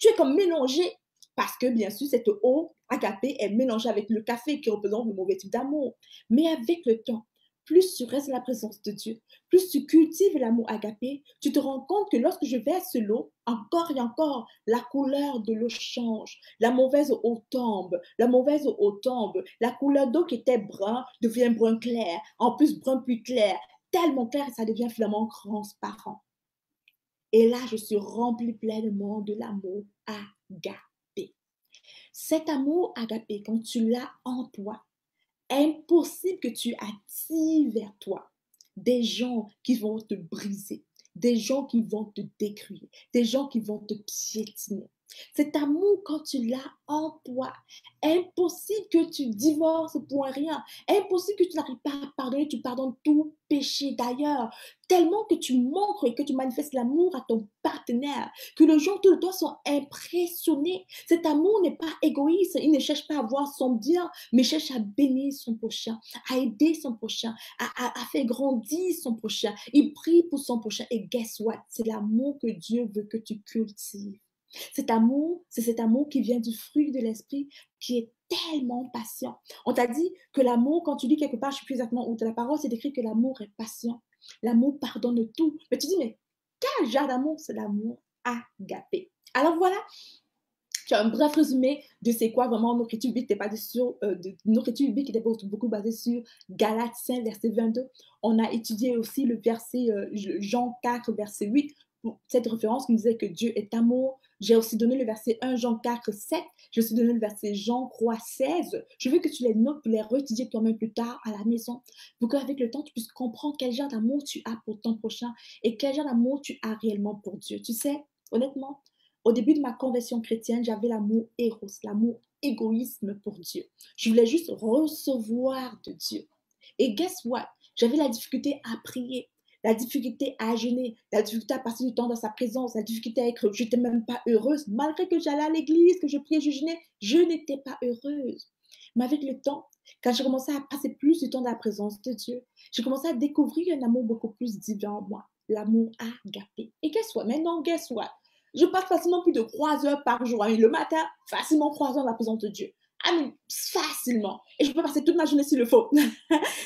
Tu es comme mélangé parce que, bien sûr, cette eau agapée est mélangée avec le café qui représente le mauvais type d'amour. Mais avec le temps, plus tu restes dans la présence de Dieu, plus tu cultives l'amour agapé, tu te rends compte que lorsque je verse l'eau, encore et encore, la couleur de l'eau change. La mauvaise eau tombe, la mauvaise eau tombe. La couleur d'eau qui était brun devient brun clair, en plus brun plus clair, tellement clair que ça devient finalement transparent. Et là, je suis remplie pleinement de l'amour agapé. Cet amour agapé, quand tu l'as en toi, impossible que tu attires vers toi des gens qui vont te briser, des gens qui vont te détruire, des gens qui vont te piétiner. Cet amour, quand tu l'as en toi, impossible que tu divorces pour rien. Impossible que tu n'arrives pas à pardonner, tu pardonnes tout péché d'ailleurs. Tellement que tu montres et que tu manifestes l'amour à ton partenaire, que les gens autour de toi sont impressionnés. Cet amour n'est pas égoïste, il ne cherche pas à voir son bien, mais cherche à bénir son prochain, à aider son prochain, à faire grandir son prochain. Il prie pour son prochain. Et guess what? C'est l'amour que Dieu veut que tu cultives. Cet amour, c'est cet amour qui vient du fruit de l'esprit, qui est tellement patient. On t'a dit que l'amour, quand tu lis quelque part, je ne sais plus exactement où de la parole, c'est écrit que l'amour est patient. L'amour pardonne tout. Mais tu dis, mais quel genre d'amour? C'est l'amour agapé. Alors voilà, tu as un bref résumé de c'est quoi vraiment notre étude biblique, notre étude biblique était beaucoup basée sur Galates 5, verset 22. On a étudié aussi le verset Jean 4, verset 8, cette référence qui nous disait que Dieu est amour. J'ai aussi donné le verset 1 Jean 4, 7. J'ai aussi donné le verset Jean 3, 16. Je veux que tu les notes pour les réétudier toi-même plus tard à la maison, pour qu'avec le temps, tu puisses comprendre quel genre d'amour tu as pour ton prochain et quel genre d'amour tu as réellement pour Dieu. Tu sais, honnêtement, au début de ma conversion chrétienne, j'avais l'amour éros, l'amour égoïsme pour Dieu. Je voulais juste recevoir de Dieu. Et guess what? J'avais la difficulté à prier, la difficulté à jeûner, la difficulté à passer du temps dans sa présence, la difficulté à être, je n'étais même pas heureuse. Malgré que j'allais à l'église, que je priais, je jeûnais, je n'étais pas heureuse. Mais avec le temps, quand j'ai commencé à passer plus du temps dans la présence de Dieu, j'ai commencé à découvrir un amour beaucoup plus divin en moi, l'amour agapé. Et guess what? Maintenant, guess what? Je passe facilement plus de 3 heures par jour. Le matin, facilement 3 heures dans la présence de Dieu. Facilement. Et je peux passer toute ma journée s'il le faut.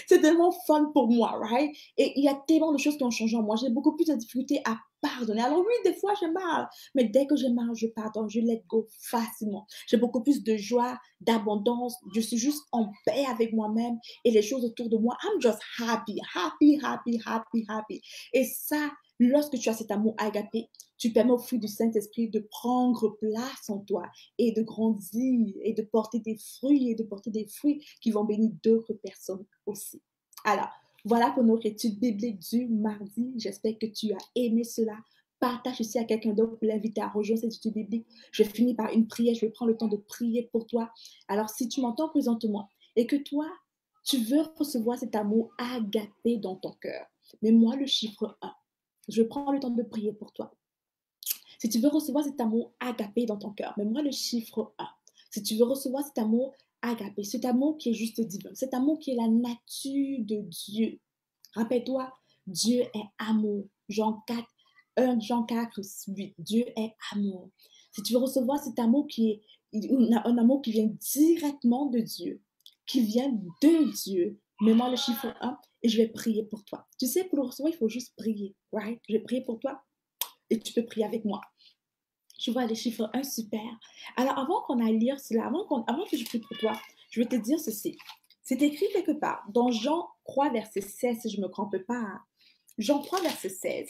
C'est tellement fun pour moi, right? Et il y a tellement de choses qui ont changé en moi. J'ai beaucoup plus de difficultés à pardonner. Alors oui, des fois, j'ai mal. Mais dès que j'ai mal, je pardonne. Je let go facilement. J'ai beaucoup plus de joie, d'abondance. Je suis juste en paix avec moi-même et les choses autour de moi. I'm just happy, happy, happy, happy, happy. Et ça, lorsque tu as cet amour agapé, tu permets au fruit du Saint-Esprit de prendre place en toi et de grandir et de porter des fruits et de porter des fruits qui vont bénir d'autres personnes aussi. Alors, voilà pour notre étude biblique du mardi. J'espère que tu as aimé cela. partage ceci à quelqu'un d'autre pour l'inviter à rejoindre cette étude biblique. Je finis par une prière, je vais prendre le temps de prier pour toi. Alors, si tu m'entends présentement et que toi, tu veux recevoir cet amour agapé dans ton cœur, mets-moi le chiffre 1. Je prends le temps de prier pour toi. Si tu veux recevoir cet amour agapé dans ton cœur, mets-moi le chiffre 1. Si tu veux recevoir cet amour agapé, cet amour qui est juste divin, cet amour qui est la nature de Dieu. Rappelle-toi, Dieu est amour. Jean 4, 1 Jean 4, 8. Dieu est amour. Si tu veux recevoir cet amour qui est un amour qui vient directement de Dieu, qui vient de Dieu, mets-moi le chiffre 1 et je vais prier pour toi. Tu sais, pour le recevoir, il faut juste prier, right? Je vais prier pour toi et tu peux prier avec moi. Je vois les chiffres 1, super. Alors, avant qu'on aille lire cela, avant que je prie pour toi, je vais te dire ceci. C'est écrit quelque part dans Jean 3, verset 16, si je ne me trompe pas. Jean 3, verset 16.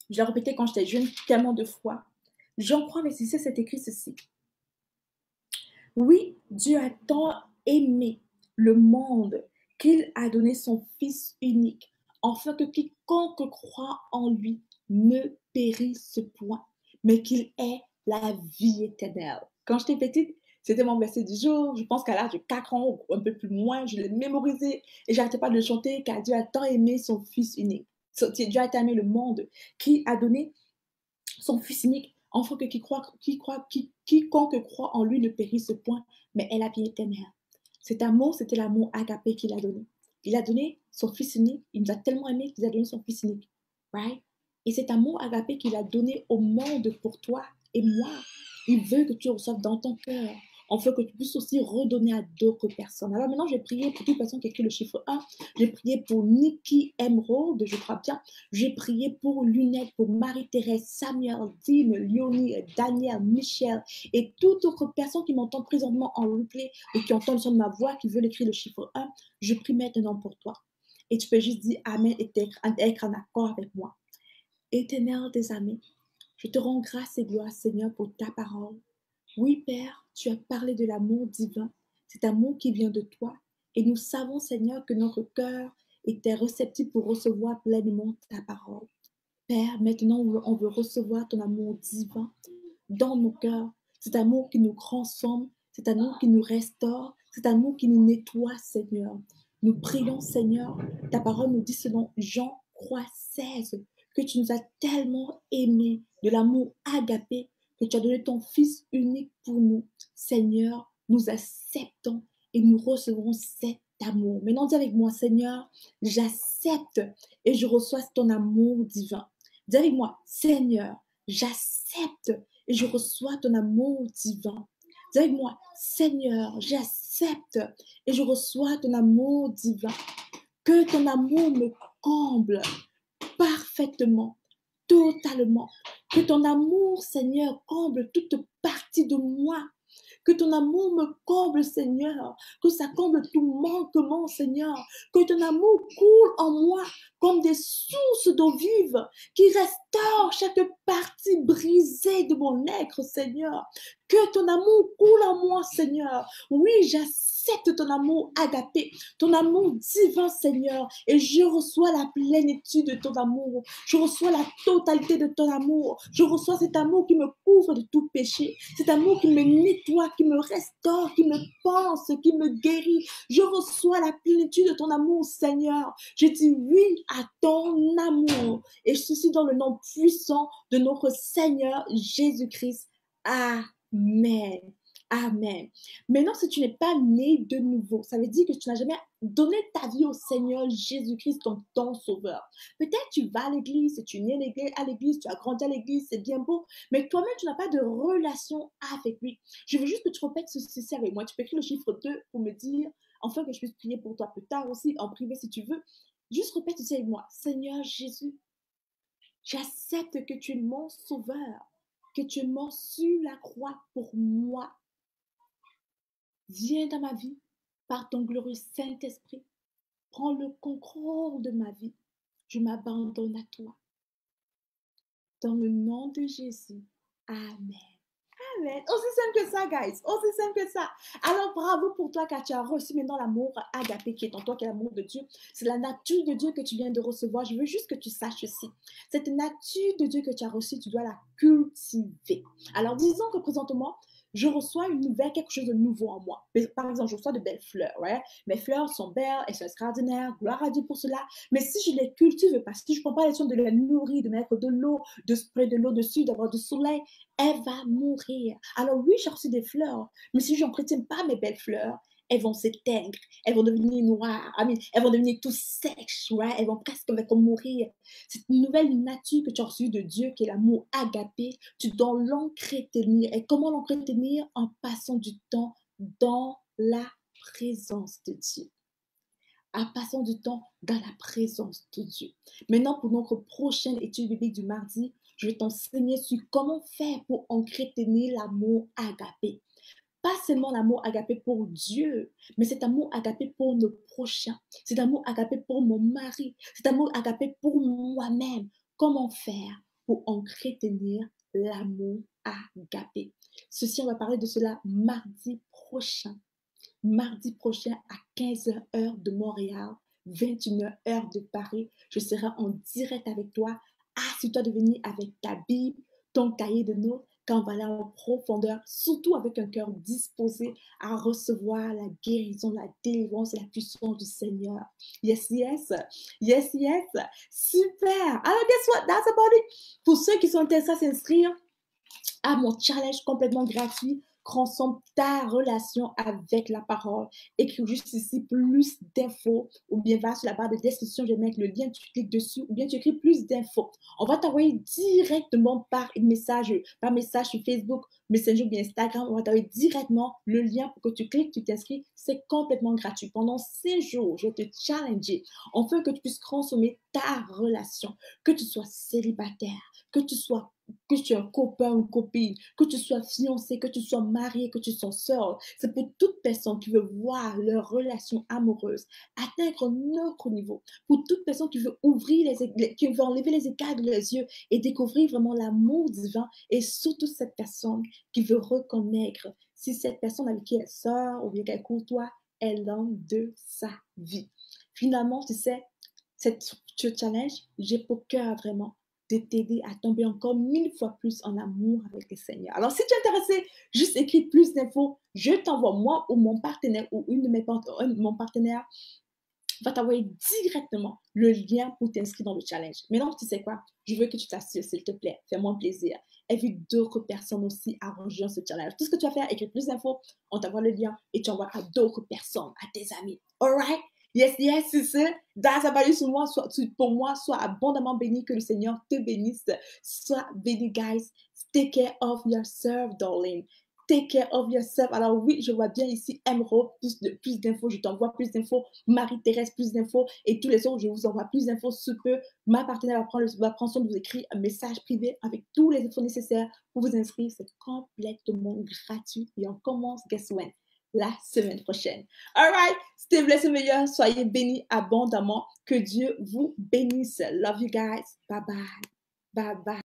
Je l'ai répété quand j'étais jeune tellement de fois. Jean 3, verset 16, c'est écrit ceci. Oui, Dieu a tant aimé le monde qu'il a donné son Fils unique, afin que quiconque croit en lui ne périsse point, mais qu'il ait la vie éternelle. Quand j'étais petite, c'était mon verset du jour. Je pense qu'à l'âge de 4 ans ou un peu plus moins, je l'ai mémorisé et j'arrêtais pas de le chanter car Dieu a tant aimé son Fils unique. Dieu a tant aimé le monde qui a donné son Fils unique, afin que quiconque croit en lui ne périsse point, mais ait la vie éternelle. Cet amour, c'était l'amour agapé qu'il a donné. Il a donné son Fils unique, il nous a tellement aimé qu'il a donné son Fils unique. Right? Et cet amour agapé qu'il a donné au monde pour toi et moi, il veut que tu reçoives dans ton cœur, afin que tu puisses aussi redonner à d'autres personnes. Alors maintenant, j'ai prié pour toute personne qui a écrit le chiffre 1. J'ai prié pour Nikki Emerald, je crois bien. J'ai prié pour Lunette, pour Marie-Thérèse, Samuel, Dean, Léonie, Daniel, Michel et toute autre personne qui m'entend présentement en replay ou qui entend le son de ma voix, qui veut écrire le chiffre 1. Je prie maintenant pour toi. Et tu peux juste dire Amen et être en accord avec moi. Éternel des amis, je te rends grâce et gloire, Seigneur, pour ta parole. Oui, Père, tu as parlé de l'amour divin, cet amour qui vient de toi. Et nous savons, Seigneur, que notre cœur était réceptif pour recevoir pleinement ta parole. Père, maintenant, on veut recevoir ton amour divin dans nos cœurs, cet amour qui nous transforme, cet amour qui nous restaure, cet amour qui nous nettoie, Seigneur. Nous prions, Seigneur, ta parole nous dit selon Jean 3, 16, que tu nous as tellement aimés de l'amour agapé, que tu as donné ton Fils unique pour nous. Seigneur, nous acceptons et nous recevrons cet amour. Maintenant, dis avec moi, Seigneur, j'accepte et je reçois ton amour divin. Dis avec moi, Seigneur, j'accepte et je reçois ton amour divin. Dis avec moi, Seigneur, j'accepte et je reçois ton amour divin. Que ton amour me comble parfaitement, totalement. Que ton amour, Seigneur, comble toute partie de moi. Que ton amour me comble, Seigneur. Que ça comble tout manquement, Seigneur. Que ton amour coule en moi comme des sources d'eau vive qui restaurent chaque partie brisée de mon être, Seigneur. Que ton amour coule en moi, Seigneur. Oui, j'accepte ton amour agapé, ton amour divin, Seigneur. Et je reçois la plénitude de ton amour. Je reçois la totalité de ton amour. Je reçois cet amour qui me couvre de tout péché. Cet amour qui me nettoie, qui me restaure, qui me pense, qui me guérit. Je reçois la plénitude de ton amour, Seigneur. Je dis oui à ton amour. Et ceci dans le nom puissant de notre Seigneur Jésus-Christ. Amen. Amen. Maintenant, si tu n'es pas né de nouveau, ça veut dire que tu n'as jamais donné ta vie au Seigneur Jésus-Christ, ton sauveur. Peut-être tu vas à l'église, tu es né à l'église, tu as grandi à l'église, c'est bien beau, mais toi-même, tu n'as pas de relation avec lui. Je veux juste que tu répètes ceci avec moi. Tu peux écrire le chiffre 2 pour me dire, enfin que je puisse prier pour toi plus tard aussi, en privé si tu veux. Juste répète ceci avec moi. Seigneur Jésus, j'accepte que tu es mon sauveur, que tu es mort sur la croix pour moi. Viens dans ma vie par ton glorieux Saint-Esprit. Prends le contrôle de ma vie. Je m'abandonne à toi. Dans le nom de Jésus. Amen. Amen. Aussi simple que ça, guys. Aussi simple que ça. Alors, bravo pour toi car tu as reçu maintenant l'amour agapé qui est en toi, qui est l'amour de Dieu. C'est la nature de Dieu que tu viens de recevoir. Je veux juste que tu saches ceci. Cette nature de Dieu que tu as reçue, tu dois la cultiver. Alors, disons que présentement, je reçois une nouvelle, quelque chose de nouveau en moi. Par exemple, je reçois de belles fleurs. Ouais? Mes fleurs sont belles, elles sont extraordinaires. Gloire à Dieu pour cela. Mais si je les cultive pas, si je ne prends pas le soin de les nourrir, de mettre de l'eau, de sprayer de l'eau dessus, d'avoir du soleil, elle va mourir. Alors oui, j'ai reçu des fleurs, mais si je n'entretiens pas mes belles fleurs, elles vont s'éteindre, elles vont devenir noires, elles vont devenir tout sèches, ouais? Elles vont presque mourir. Cette nouvelle nature que tu as reçue de Dieu, qui est l'amour agapé, tu dois l'entretenir. Et comment l'entretenir? En passant du temps dans la présence de Dieu. En passant du temps dans la présence de Dieu. Maintenant, pour notre prochaine étude biblique du mardi, je vais t'enseigner sur comment faire pour entretenir l'amour agapé. Pas seulement l'amour agapé pour Dieu, mais cet amour agapé pour nos prochains. Cet amour agapé pour mon mari. Cet amour agapé pour moi-même. Comment faire pour entretenir l'amour agapé? Ceci, on va parler de cela mardi prochain. Mardi prochain à 15h heure de Montréal, 21h heure de Paris. Je serai en direct avec toi. Assure-toi de venir avec ta Bible, ton cahier de notes, quand on va aller en profondeur, surtout avec un cœur disposé à recevoir la guérison, la délivrance et la puissance du Seigneur. Yes, yes. Yes, yes. Super. Alors, guess what? That's about it. Pour ceux qui sont intéressés à s'inscrire à mon challenge complètement gratuit, transforme ta relation avec la parole. Écris juste ici plus d'infos ou bien va sur la barre de description, je vais mettre le lien, tu cliques dessus ou bien tu écris plus d'infos. On va t'envoyer directement par message sur Facebook, Messenger ou bien Instagram. On va t'envoyer directement le lien pour que tu cliques, tu t'inscris. C'est complètement gratuit. Pendant 6 jours, je vais te challenger. On veut que tu puisses transformer ta relation, que tu sois célibataire, que tu es un copain ou copine, que tu sois fiancé, que tu sois marié, que tu sois sœur. C'est pour toute personne qui veut voir leur relation amoureuse atteindre un autre niveau. Pour toute personne qui veut qui veut enlever les écailles de leurs yeux et découvrir vraiment l'amour divin. Et surtout cette personne qui veut reconnaître si cette personne avec qui elle sort ou bien qu'elle côtoie est l'homme de sa vie. Finalement, tu sais, ce challenge, j'ai pour cœur vraiment de t'aider à tomber encore 1000 fois plus en amour avec le Seigneur. Alors, si tu es intéressé, juste écris plus d'infos. Je t'envoie, moi ou mon partenaire ou mon partenaire va t'envoyer directement le lien pour t'inscrire dans le challenge. Maintenant, tu sais quoi? Je veux que tu t'assures, s'il te plaît. Fais-moi un plaisir. Invite d'autres personnes aussi à rejoindre ce challenge. Tout ce que tu vas faire, écrire plus d'infos, on t'envoie le lien et tu envoies à d'autres personnes, à tes amis. Alright? Yes, yes, c'est ça. Dans sa valeur sur moi, pour moi, sois abondamment béni, que le Seigneur te bénisse. Sois béni, guys. Take care of yourself, darling. Take care of yourself. Alors oui, je vois bien ici Emerald, plus d'infos, je t'envoie plus d'infos. Marie-Thérèse, plus d'infos. Et tous les autres, je vous envoie plus d'infos. Ce que ma partenaire va prendre soin de vous écrire un message privé avec tous les infos nécessaires pour vous inscrire. C'est complètement gratuit. Et on commence, guess when? La semaine prochaine. Alright, stay blessed, meilleur. Soyez bénis abondamment. Que Dieu vous bénisse. Love you guys. Bye bye. Bye bye.